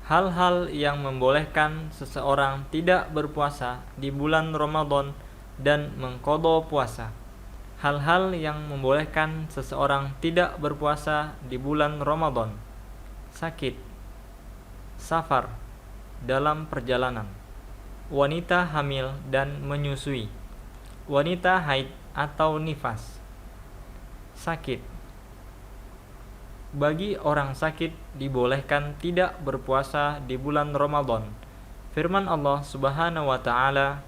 Hal-hal yang membolehkan seseorang tidak berpuasa di bulan Ramadan dan mengqadha puasa. Hal-hal yang membolehkan seseorang tidak berpuasa di bulan Ramadan: sakit, safar, dalam perjalanan, wanita hamil dan menyusui, wanita haid atau nifas. Sakit. Bagi orang sakit dibolehkan tidak berpuasa di bulan Ramadan. Firman Allah Subhanahu wa taala,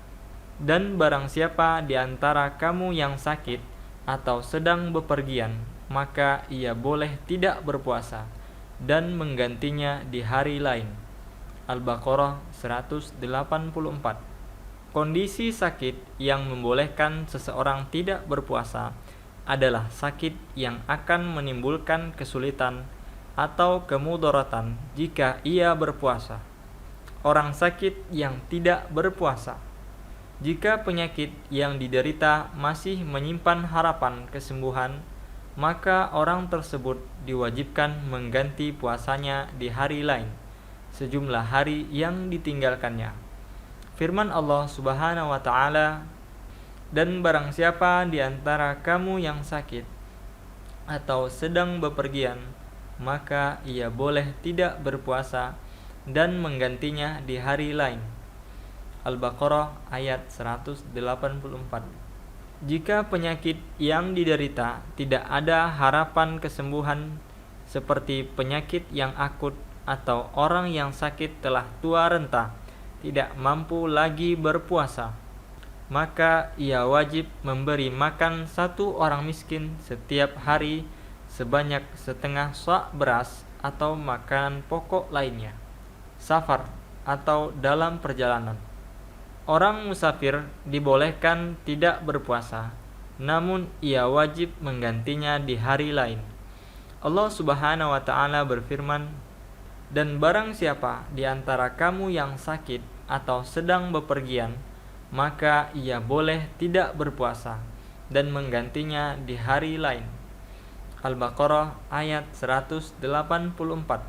"Dan barang siapa di antara kamu yang sakit atau sedang bepergian, maka ia boleh tidak berpuasa dan menggantinya di hari lain." Al-Baqarah 184. Kondisi sakit yang membolehkan seseorang tidak berpuasa adalah sakit yang akan menimbulkan kesulitan atau kemudaratan jika ia berpuasa. Orang sakit yang tidak berpuasa. Jika penyakit yang diderita masih menyimpan harapan kesembuhan, maka orang tersebut diwajibkan mengganti puasanya di hari lain, sejumlah hari yang ditinggalkannya. Firman Allah Subhanahu wa taala, "Dan barang siapa di antara kamu yang sakit atau sedang bepergian, maka ia boleh tidak berpuasa dan menggantinya di hari lain." Al-Baqarah ayat 184. Jika penyakit yang diderita tidak ada harapan kesembuhan, seperti penyakit yang akut atau orang yang sakit telah tua renta, tidak mampu lagi berpuasa, maka ia wajib memberi makan satu orang miskin setiap hari sebanyak setengah sa' beras atau makanan pokok lainnya. Safar atau dalam perjalanan. Orang musafir dibolehkan tidak berpuasa, namun ia wajib menggantinya di hari lain. Allah Subhanahu wa taala berfirman, "Dan barang siapa di antara kamu yang sakit atau sedang bepergian, maka ia boleh tidak berpuasa dan menggantinya di hari lain." Al-Baqarah ayat 184.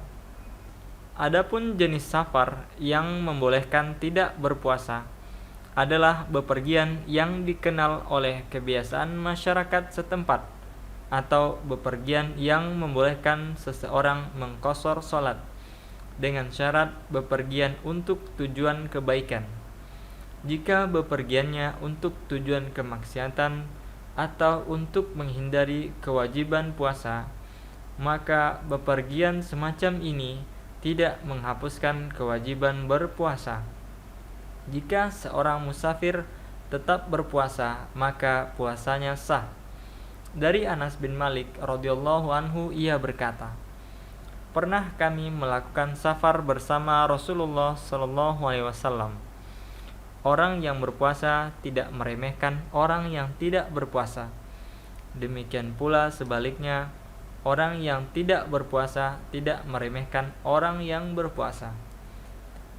Adapun jenis safar yang membolehkan tidak berpuasa adalah bepergian yang dikenal oleh kebiasaan masyarakat setempat, atau bepergian yang membolehkan seseorang mengqashar salat dengan syarat bepergian untuk tujuan kebaikan. Jika bepergiannya untuk tujuan kemaksiatan atau untuk menghindari kewajiban puasa, maka bepergian semacam ini tidak menghapuskan kewajiban berpuasa. Jika seorang musafir tetap berpuasa, maka puasanya sah. Dari Anas bin Malik radhiyallahu anhu, ia berkata, "Pernah kami melakukan safar bersama Rasulullah sallallahu alaihi wasallam. Orang yang berpuasa tidak meremehkan orang yang tidak berpuasa. Demikian pula sebaliknya, orang yang tidak berpuasa tidak meremehkan orang yang berpuasa.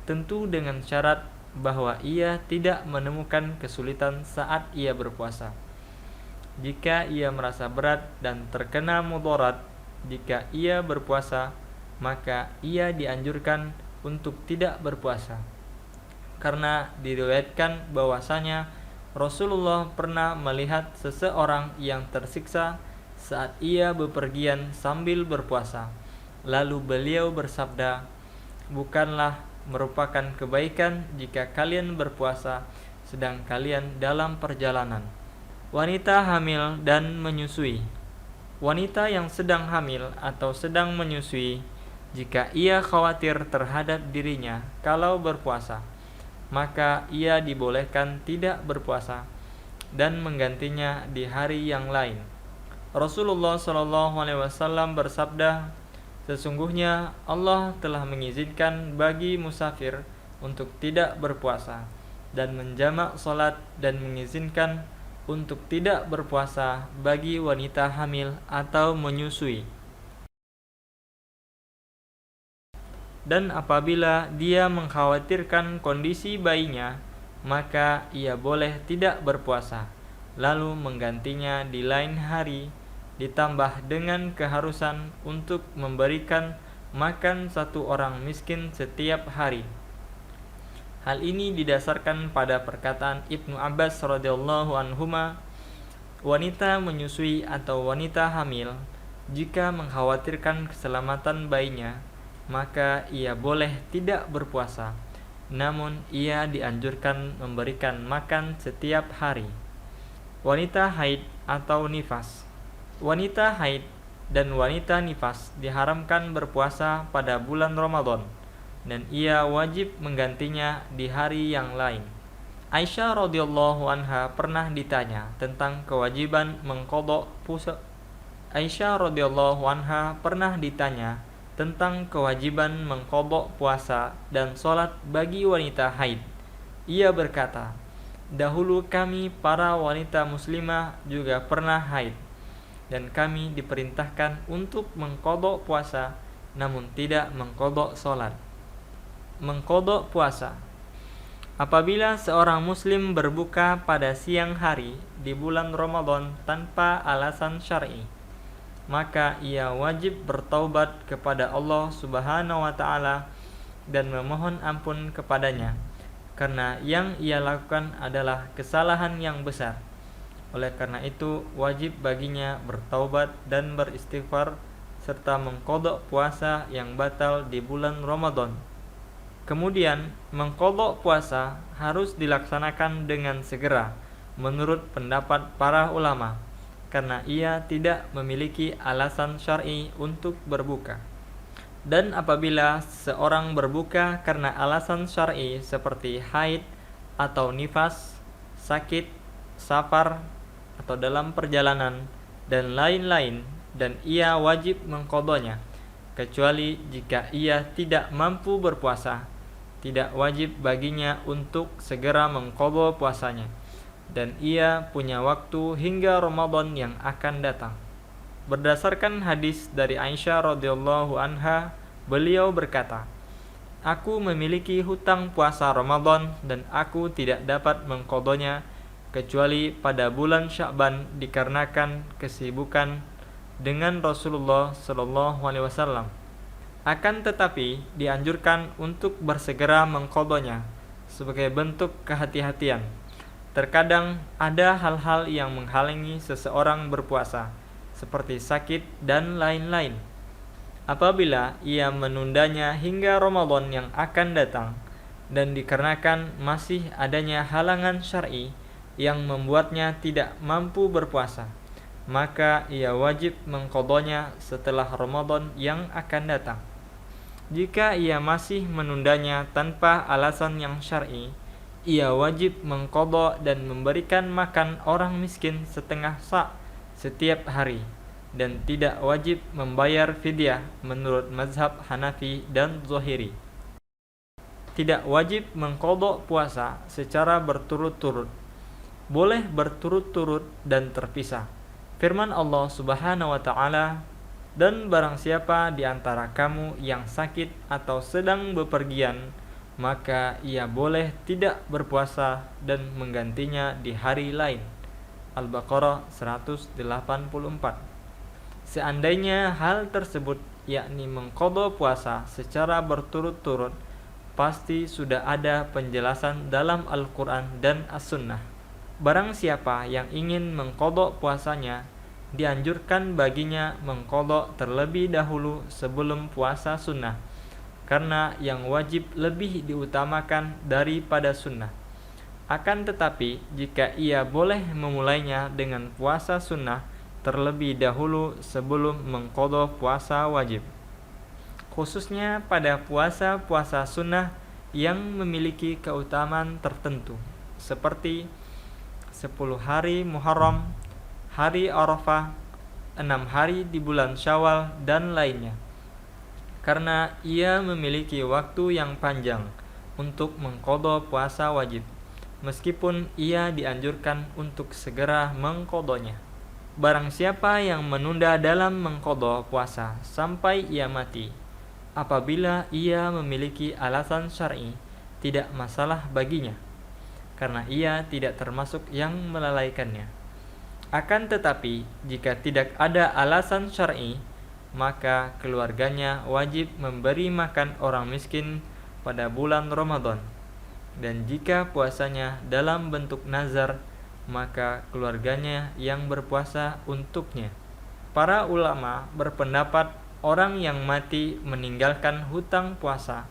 Tentu dengan syarat bahwa ia tidak menemukan kesulitan saat ia berpuasa. Jika ia merasa berat dan terkena mudarat jika ia berpuasa, maka ia dianjurkan untuk tidak berpuasa." Karena diriwayatkan bahwasanya Rasulullah pernah melihat seseorang yang tersiksa saat ia bepergian sambil berpuasa. Lalu beliau bersabda, "Bukanlah merupakan kebaikan jika kalian berpuasa sedang kalian dalam perjalanan." Wanita hamil dan menyusui. Wanita yang sedang hamil atau sedang menyusui, jika ia khawatir terhadap dirinya kalau berpuasa, maka ia dibolehkan tidak berpuasa dan menggantinya di hari yang lain. Rasulullah SAW bersabda, "Sesungguhnya Allah telah mengizinkan bagi musafir untuk tidak berpuasa dan menjamak salat, dan mengizinkan untuk tidak berpuasa bagi wanita hamil atau menyusui. Dan apabila dia mengkhawatirkan kondisi bayinya, maka ia boleh tidak berpuasa, lalu menggantinya di lain hari, ditambah dengan keharusan untuk memberikan makan satu orang miskin setiap hari. Hal ini didasarkan pada perkataan Ibnu Abbas radhiyallahu anhuma, wanita menyusui atau wanita hamil jika mengkhawatirkan keselamatan bayinya, maka ia boleh tidak berpuasa, namun ia dianjurkan memberikan makan setiap hari. Wanita haid atau nifas. Wanita haid dan wanita nifas diharamkan berpuasa pada bulan Ramadan, dan ia wajib menggantinya di hari yang lain. Aisyah radhiyallahu anha pernah ditanya tentang kewajiban mengqadha puasa. Aisyah radhiyallahu anha pernah ditanya tentang kewajiban mengqadha puasa dan sholat bagi wanita haid. Ia berkata, "Dahulu kami para wanita muslimah juga pernah haid, dan kami diperintahkan untuk mengqadha puasa, namun tidak mengqadha sholat." Mengqadha puasa. Apabila seorang muslim berbuka pada siang hari di bulan Ramadan tanpa alasan syar'i, maka ia wajib bertaubat kepada Allah Subhanahu wa taala dan memohon ampun kepadanya, karena yang ia lakukan adalah kesalahan yang besar. Oleh karena itu, wajib baginya bertaubat dan beristighfar serta mengqadha puasa yang batal di bulan Ramadan. Kemudian, mengqadha puasa harus dilaksanakan dengan segera menurut pendapat para ulama, karena ia tidak memiliki alasan syar'i untuk berbuka. Dan apabila seorang berbuka karena alasan syar'i seperti haid atau nifas, sakit, safar, atau dalam perjalanan, dan lain-lain, dan ia wajib mengqadhanya, kecuali jika ia tidak mampu berpuasa, tidak wajib baginya untuk segera mengqadha puasanya, dan ia punya waktu hingga Ramadan yang akan datang. Berdasarkan hadis dari Aisyah radhiyallahu anha, beliau berkata, "Aku memiliki hutang puasa Ramadan dan aku tidak dapat mengqadhanya kecuali pada bulan Sya'ban dikarenakan kesibukan dengan Rasulullah sallallahu alaihi wasallam. Akan tetapi dianjurkan untuk bersegera mengqadhanya sebagai bentuk kehati-hatian. Terkadang ada hal-hal yang menghalangi seseorang berpuasa, seperti sakit dan lain-lain. Apabila ia menundanya hingga Ramadan yang akan datang, dan dikarenakan masih adanya halangan syar'i yang membuatnya tidak mampu berpuasa, maka ia wajib mengqadhanya setelah Ramadan yang akan datang. Jika ia masih menundanya tanpa alasan yang syar'i, ia wajib mengqadha dan memberikan makan orang miskin setengah sa' setiap hari, dan tidak wajib membayar fidyah menurut mazhab Hanafi dan Zahiri. Tidak wajib mengqadha puasa secara berturut-turut. Boleh berturut-turut dan terpisah. Firman Allah Subhanahu wa taala, "Dan barang siapa di antara kamu yang sakit atau sedang bepergian, maka ia boleh tidak berpuasa dan menggantinya di hari lain." Al-Baqarah 184. Seandainya hal tersebut, yakni mengqadha puasa secara berturut-turut, pasti sudah ada penjelasan dalam Al-Quran dan As-Sunnah. Barang siapa yang ingin mengqadha puasanya, dianjurkan baginya mengqadha terlebih dahulu sebelum puasa sunnah, karena yang wajib lebih diutamakan daripada sunnah. Akan tetapi, jika ia boleh memulainya dengan puasa sunnah terlebih dahulu sebelum mengqadha puasa wajib, khususnya pada puasa-puasa sunnah yang memiliki keutamaan tertentu, seperti 10 hari Muharram, hari Arafah, 6 hari di bulan Syawal, dan lainnya. Karena ia memiliki waktu yang panjang untuk mengqadha puasa wajib, meskipun ia dianjurkan untuk segera mengqadhanya. Barang siapa yang menunda dalam mengqadha puasa sampai ia mati, apabila ia memiliki alasan syar'i, tidak masalah baginya, karena ia tidak termasuk yang melalaikannya. Akan tetapi, jika tidak ada alasan syar'i, maka keluarganya wajib memberi makan orang miskin pada bulan Ramadan. Dan jika puasanya dalam bentuk nazar, maka keluarganya yang berpuasa untuknya. Para ulama berpendapat orang yang mati meninggalkan hutang puasa,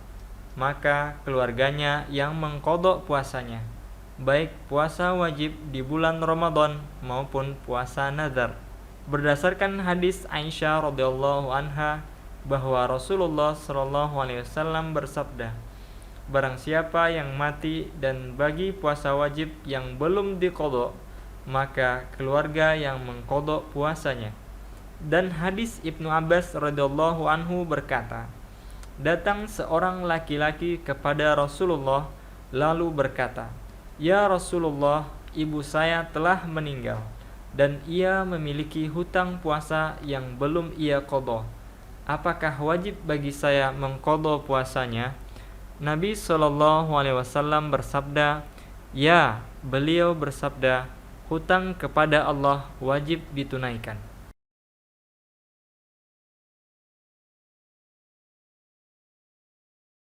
maka keluarganya yang mengqadha puasanya, baik puasa wajib di bulan Ramadan maupun puasa nazar. Berdasarkan hadis Aisyah radhiyallahu anha bahwa Rasulullah shallallahu alaihi wasallam bersabda, barang siapa yang mati dan bagi puasa wajib yang belum diqadha, maka keluarga yang mengqadha puasanya. Dan hadis Ibnu Abbas radhiyallahu anhu berkata, datang seorang laki-laki kepada Rasulullah lalu berkata, "Ya Rasulullah, ibu saya telah meninggal dan ia memiliki hutang puasa yang belum ia qadha. Apakah wajib bagi saya mengqadha puasanya?" Nabi SAW bersabda, "Ya." Beliau bersabda, "Hutang kepada Allah wajib ditunaikan."